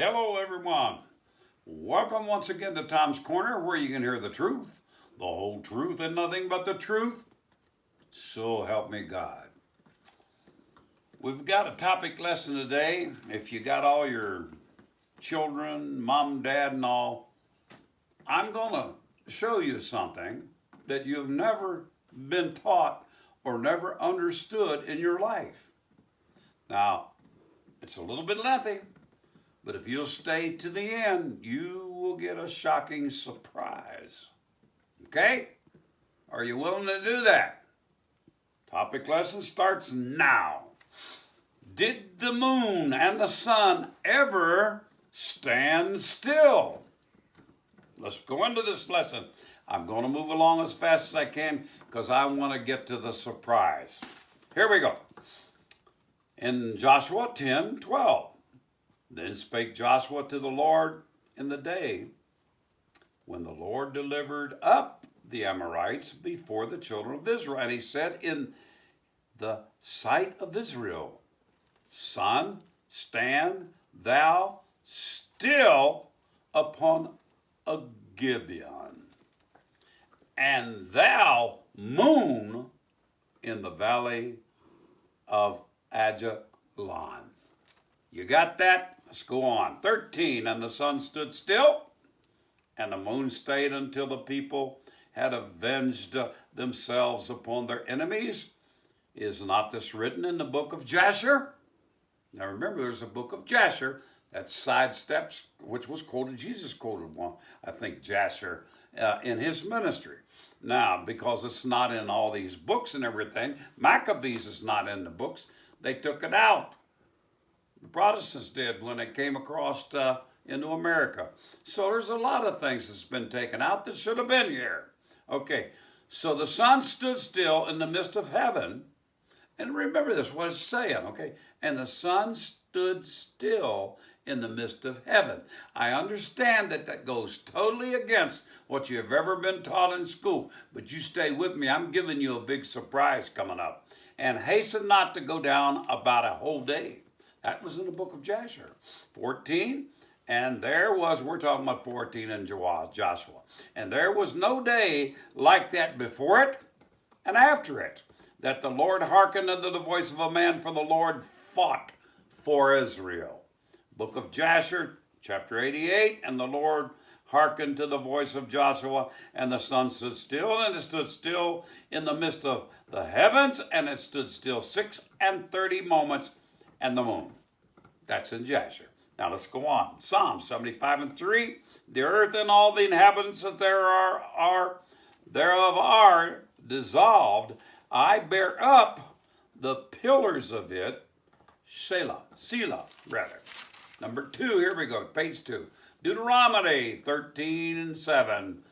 Hello, everyone. Welcome once again to Tom's Corner, where you can hear the truth, the whole truth, and nothing but the truth. So help me God. We've got a topic lesson today. If you got all your children, mom, dad, and all, I'm going to show you something that you've never been taught or never understood in your life. Now, it's a little bit lengthy. But if you'll stay to the end, you will get a shocking surprise. Okay? Are you willing to do that? Topic lesson starts now. Did the moon and the sun ever stand still? Let's go into this lesson. I'm going to move along as fast as I can because I want to get to the surprise. Here we go. In Joshua 10:12. Then spake Joshua to the Lord in the day when the Lord delivered up the Amorites before the children of Israel. And he said in the sight of Israel, Sun, stand thou still upon a Gibeon, and thou, moon, in the valley of Ajalon. You got that? Let's go on. 13, and the sun stood still, and the moon stayed until the people had avenged themselves upon their enemies. Is not this written in the book of Jasher? Now remember, there's a book of Jasher that sidesteps, which was quoted, Jesus quoted one, I think, Jasher, in his ministry. Now, because it's not in all these books and everything, Maccabees is not in the books, they took it out. The Protestants did when they came across into America. So there's a lot of things that's been taken out that should have been here. Okay, so the sun stood still in the midst of heaven. And remember this, what it's saying, okay? And the sun stood still in the midst of heaven. I understand that that goes totally against what you've ever been taught in school. But you stay with me. I'm giving you a big surprise coming up. And hasten not to go down about a whole day. That was in the book of Jasher. 14, and there was, we're talking about 14 in Joshua. And there was no day like that before it and after it, that the Lord hearkened unto the voice of a man, for the Lord fought for Israel. Book of Jasher, chapter 88, and the Lord hearkened to the voice of Joshua, and the sun stood still, and it stood still in the midst of the heavens, and it stood still 36 moments, and the moon. That's in Jasher. Now let's go on. Psalm 75:3. The earth and all the inhabitants that thereof are dissolved. I bear up the pillars of it. Selah, rather. Number 2, here we go, page 2. Deuteronomy 13:7.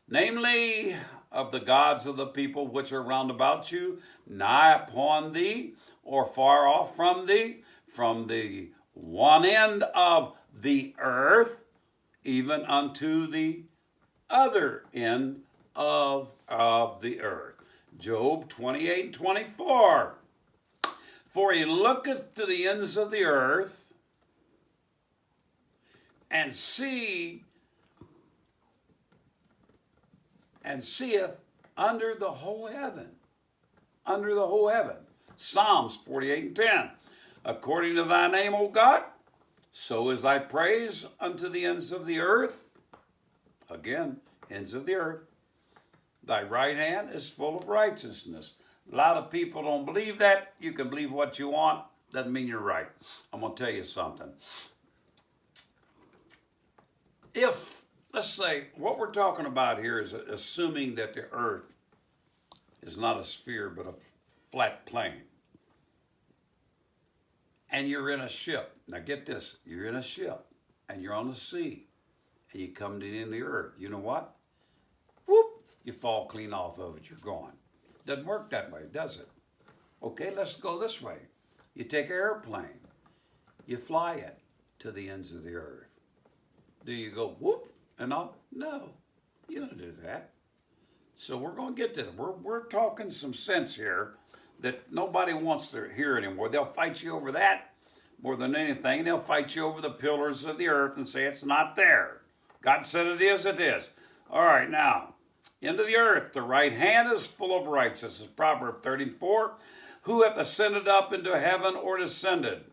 Namely, of the gods of the people which are round about you, nigh upon thee, or far off from thee, from the one end of the earth, even unto the other end of the earth. Job 28:24. For he looketh to the ends of the earth, and seeth under the whole heaven. Under the whole heaven. Psalms 48:10. According to thy name, O God, so is thy praise unto the ends of the earth. Again, ends of the earth. Thy right hand is full of righteousness. A lot of people don't believe that. You can believe what you want. Doesn't mean you're right. I'm going to tell you something. If, let's say, what we're talking about here is assuming that the earth is not a sphere but a flat plane. And you're in a ship. Now get this, you're in a ship and you're on the sea and you come to the end of the earth. You know what? Whoop, you fall clean off of it, you're gone. Doesn't work that way, does it? Okay, let's go this way. You take an airplane, you fly it to the ends of the earth. Do you go whoop and all? No, you don't do that. So we're going to get to it. We're talking some sense here that nobody wants to hear anymore. They'll fight you over that, more than anything. They'll fight you over the pillars of the earth and say it's not there. God said it is, it is. All right, now, into the earth, the right hand is full of righteousness. Proverb 34. Who hath ascended up into heaven or descended?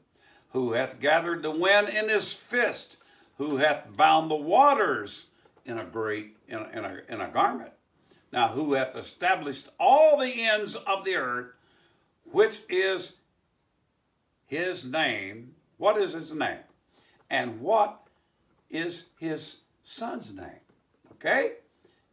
Who hath gathered the wind in his fist? Who hath bound the waters in a garment? Now, who hath established all the ends of the earth, which is his name? What is his name? And what is his son's name? Okay?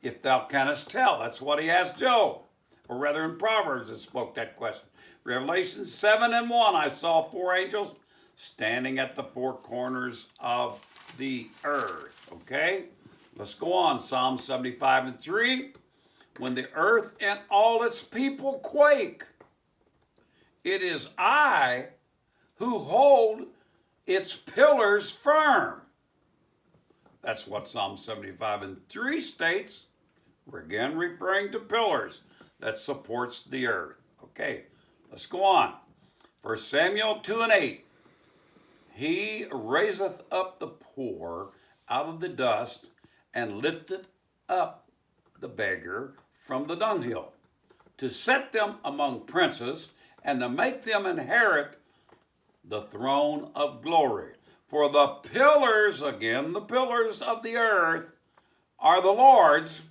If thou canst tell, that's what he asked Job. Or rather in Proverbs it spoke that question. Revelation 7:1, I saw 4 angels standing at the 4 corners of the earth. Okay? Let's go on. Psalm 75:3. When the earth and all its people quake, it is I who hold its pillars firm. That's what Psalm 75:3 states. We're again referring to pillars that supports the earth. Okay, let's go on. 1 Samuel 2:8. He raiseth up the poor out of the dust and lifteth up the beggar from the dunghill, to set them among princes and to make them inherit the throne of glory. For the pillars, again, the pillars of the earth are the Lord's,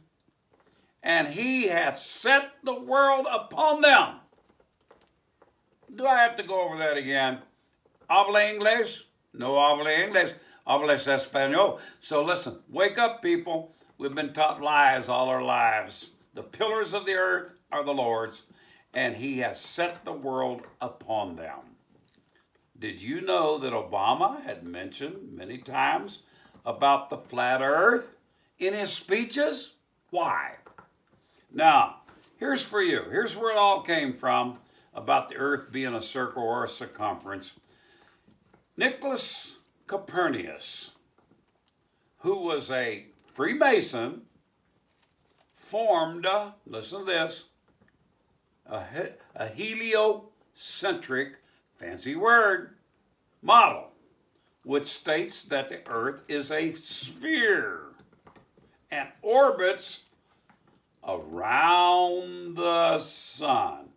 and he hath set the world upon them. Do I have to go over that again? Habla English? No habla English. Hablas Espanol. So listen, wake up, people. We've been taught lies all our lives. The pillars of the earth are the Lord's, and he has set the world upon them. Did you know that Obama had mentioned many times about the flat earth in his speeches? Why? Now, here's for you. Here's where it all came from about the earth being a circle or a circumference. Nicholas Copernicus, who was a Freemason, formed, listen to this, a heliocentric, fancy word, model, which states that the earth is a sphere and orbits around the sun.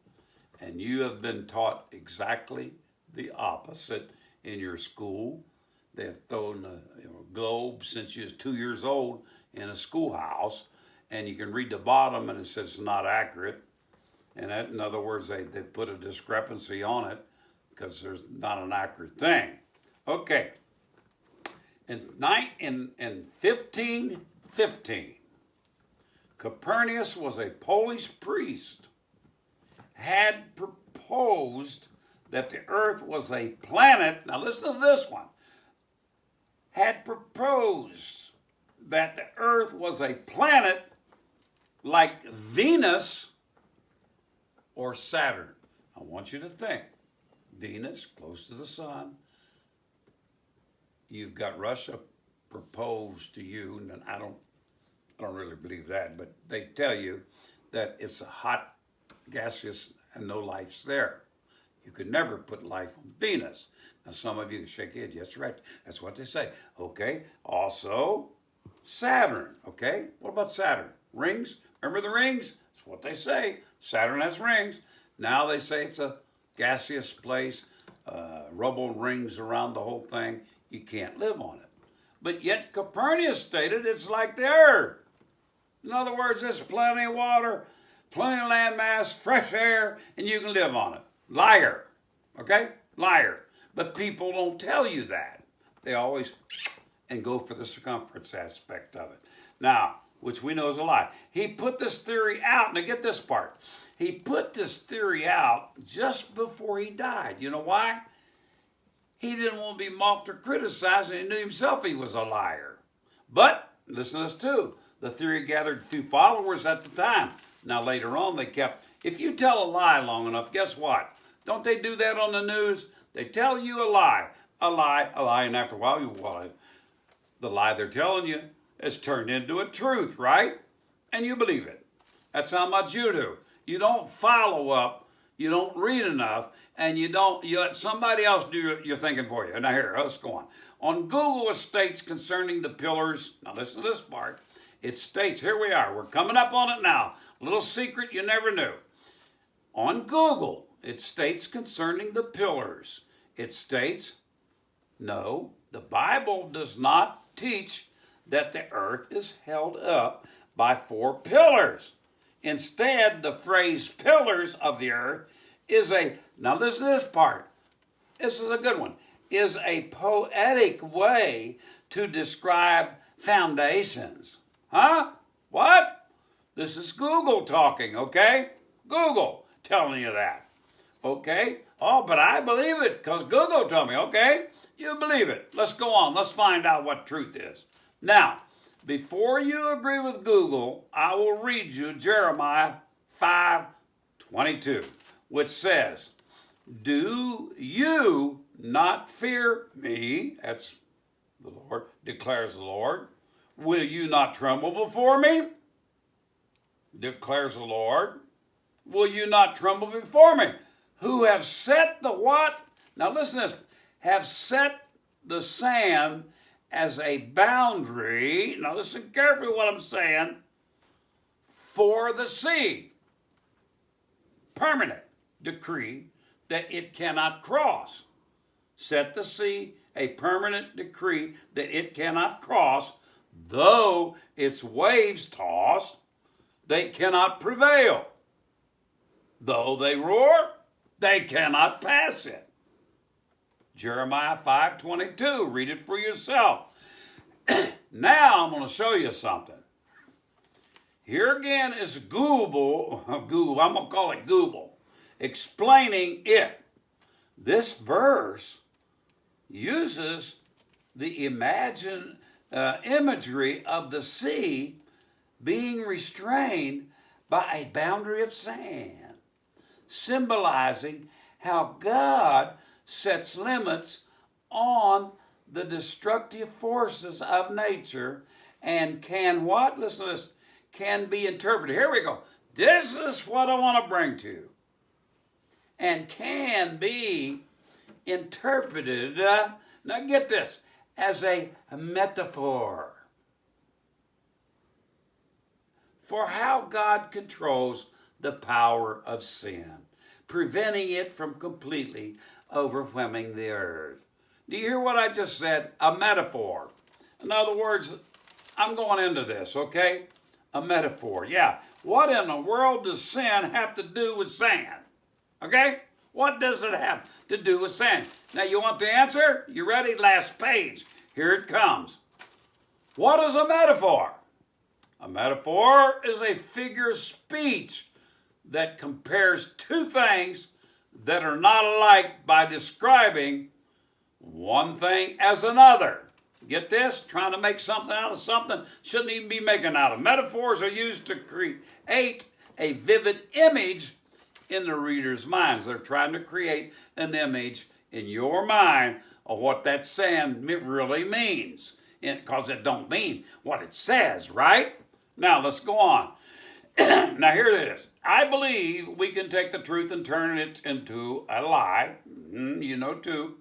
And you have been taught exactly the opposite in your school. They have thrown a globe since you was 2 years old in a schoolhouse, and you can read the bottom and it says it's not accurate. And that, in other words, they put a discrepancy on it because there's not an accurate thing. Okay. In 1515, Copernicus was a Polish priest, had proposed that the earth was a planet. Now listen to this one. Had proposed that the earth was a planet like Venus or Saturn. I want you to think. Venus, close to the sun. You've got Russia proposed to you, and I don't really believe that, but they tell you that it's a hot, gaseous, and no life's there. You could never put life on Venus. Now, some of you can shake your head. Yes, right. That's what they say. Okay. Also, Saturn. Okay. What about Saturn? Rings. Remember the rings? That's what they say. Saturn has rings. Now they say it's a gaseous place. Rubble rings around the whole thing. You can't live on it. But yet Copernicus stated it's like the earth. In other words, there's plenty of water, plenty of land mass, fresh air, and you can live on it. Liar. Okay? Liar. But people don't tell you that. They always and go for the circumference aspect of it. Now, which we know is a lie. He put this theory out. Now get this part. He put this theory out just before he died. You know why? He didn't want to be mocked or criticized, and he knew himself he was a liar. But, listen to this too, the theory gathered few followers at the time. Now later on they kept, if you tell a lie long enough, guess what? Don't they do that on the news? They tell you a lie, and after a while, the lie they're telling you is turned into a truth, right? And you believe it. That's how much you do. You don't follow up you don't read enough, and you let somebody else do your thinking for you. Now here, let's go on. On Google, it states concerning the pillars, now listen to this part, it states, here we are, we're coming up on it now, a little secret you never knew. On Google, it states concerning the pillars, it states, no, the Bible does not teach that the earth is held up by 4 pillars. Instead, the phrase pillars of the earth is now listen to this part, this is a good one, is a poetic way to describe foundations. Huh? What? This is Google talking, okay? Google telling you that. Okay? Oh, but I believe it because Google told me. Okay? You believe it. Let's go on. Let's find out what truth is. Now, before you agree with Google, I will read you Jeremiah 5:22, which says, do you not fear me? That's the Lord, declares the Lord. Will you not tremble before me? Declares the Lord. Will you not tremble before me? Who have set the what? Now listen to this. Have set the sand as a boundary. Now listen carefully what I'm saying. For the sea. Permanent decree that it cannot cross. Set the sea a permanent decree that it cannot cross, though its waves toss, they cannot prevail. Though they roar, they cannot pass it. Jeremiah 5:22, read it for yourself. Now I'm going to show you something. Here again is Google, I'm going to call it Google, explaining it. This verse uses the imagery of the sea being restrained by a boundary of sand, symbolizing how God sets limits on the destructive forces of nature and can what? Listen to this. Can be interpreted. Here we go. This is what I want to bring to you. And can be interpreted, now get this, as a metaphor for how God controls the power of sin, preventing it from completely overwhelming the earth. Do you hear what I just said? A metaphor. In other words, I'm going into this, okay? A metaphor, yeah. What in the world does sin have to do with sand? Okay? What does it have to do with sand? Now, you want the answer? You ready? Last page. Here it comes. What is a metaphor? A metaphor is a figure of speech that compares two things that are not alike by describing one thing as another. Get this? Trying to make something out of something shouldn't even be making out of. Metaphors are used to create a vivid image in the reader's minds. They're trying to create an image in your mind of what that sand really means, because it don't mean what it says, right? Now, let's go on. Now, here it is. I believe we can take the truth and turn it into a lie. You know, too.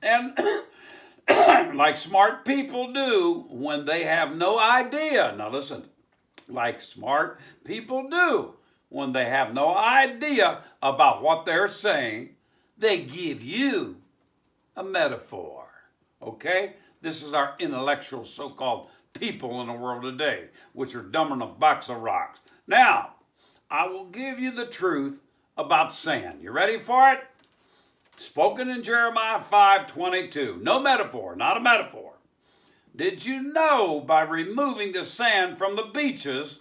And like smart people do when they have no idea. Now, listen. Like smart people do when they have no idea about what they're saying, they give you a metaphor. Okay? This is our intellectual so-called people in the world today, which are dumber than a box of rocks. Now, I will give you the truth about sand. You ready for it? Spoken in Jeremiah 5:22. No metaphor, not a metaphor. Did you know by removing the sand from the beaches,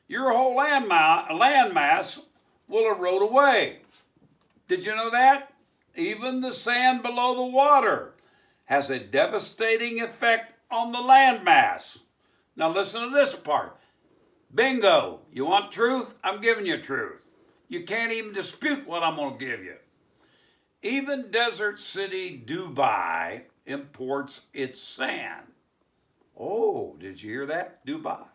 your whole landmass will erode away? Did you know that? Even the sand below the water has a devastating effect on the landmass. Now listen to this part. Bingo. You want truth? I'm giving you truth. You can't even dispute what I'm going to give you. Even desert city Dubai imports its sand. Oh, did you hear that? Dubai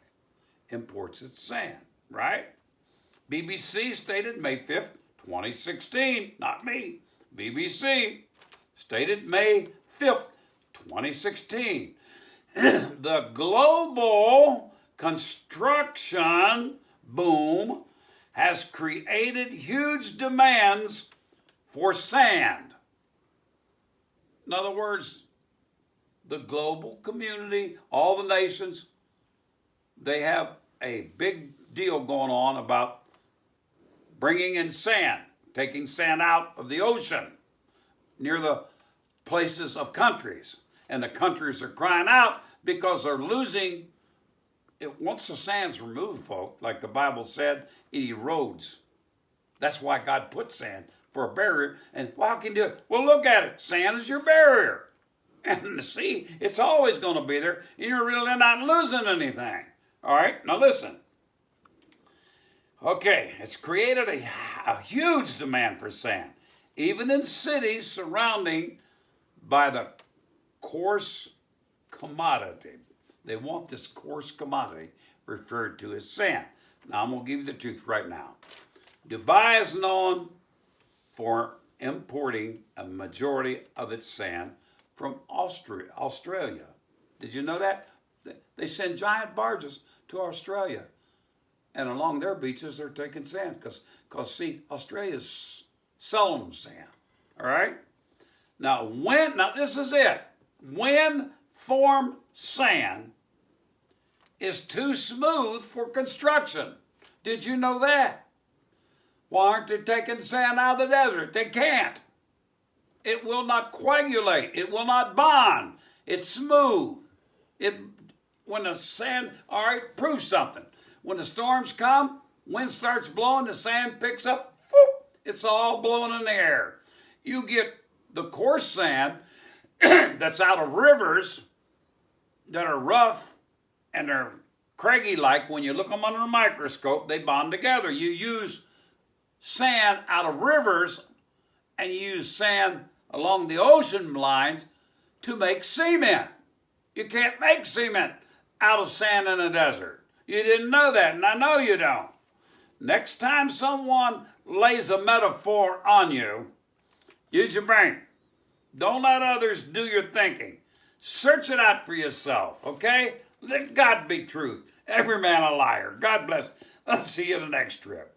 imports its sand, right? BBC stated May 5th, 2016, not me, BBC, stated May 5th, 2016. The global construction boom has created huge demands for sand. In other words, the global community, all the nations, they have a big deal going on about bringing in sand, taking sand out of the ocean near the places of countries. And the countries are crying out because they're losing it. Once the sand's removed, folks, like the Bible said, it erodes. That's why God put sand for a barrier. And how can you do it? Well, look at it. Sand is your barrier. And the sea, it's always going to be there. You're really not losing anything. All right, now listen. Okay, it's created a huge demand for sand, even in cities surrounding by the coarse commodity. They want this coarse commodity referred to as sand. Now, I'm going to give you the truth right now. Dubai is known for importing a majority of its sand from Australia. Did you know that? They send giant barges to Australia. And along their beaches, they're taking sand. Because see, Australia's selling them sand. All right? Now, this is it. Wind formed sand is too smooth for construction. Did you know that? Why aren't they taking sand out of the desert? They can't. It will not coagulate. It will not bond. It's smooth. When the sand, all right, prove something. When the storms come, wind starts blowing, the sand picks up, whoop, it's all blowing in the air. You get the coarse sand that's out of rivers that are rough and they're craggy-like. When you look them under a microscope, they bond together. You use sand out of rivers and you use sand along the ocean lines to make cement. You can't make cement out of sand in the desert. You didn't know that, and I know you don't. Next time someone lays a metaphor on you, use your brain. Don't let others do your thinking. Search it out for yourself, okay? Let God be truth. Every man a liar. God bless. I'll see you the next trip.